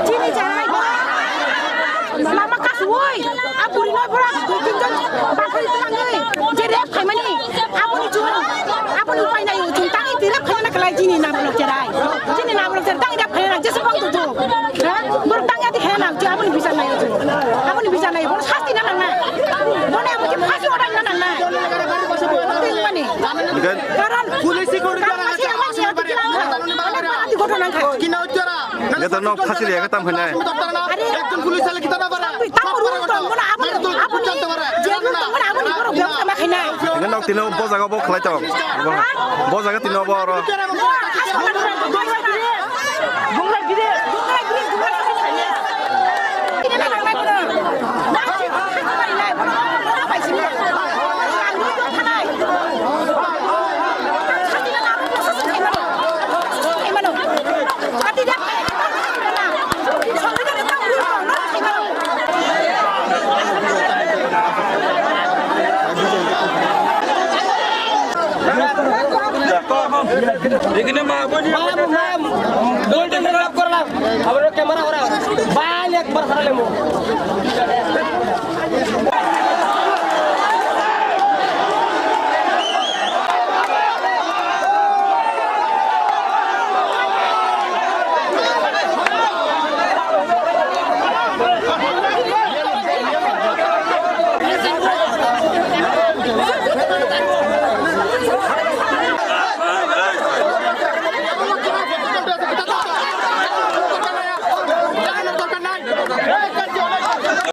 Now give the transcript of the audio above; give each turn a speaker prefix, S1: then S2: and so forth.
S1: চিনি যাই lama kasui apuri noi pura kinjon bakri tangai jere khaimani apuni jual apuni upai nai ujung tangi tira khaina kalai jini na blok jerai jini na blok jerai tangi khaina jese bang tu ha bor tangi ati khaina je apuni bisa nai bor sasti na na bone apuni phasi orai na na mani karon
S2: পুলিশি করে যারা আছে
S1: ati ঘটনা খায়
S2: কিনা উচ্চারা
S3: এটা ন ফাঁসি রেখে তাম খানে
S2: একজন পুলিশ চালে কিতা না পারে আপনি জানতে পারে
S3: এটা ন তিন ব জায়গা ব খলাই তাম ব জায়গা তিন ব আর
S4: এখানে মা গোল্ডেন রাপ করলাম আবার ক্যামেরা করা বাইল একবার হারালে মো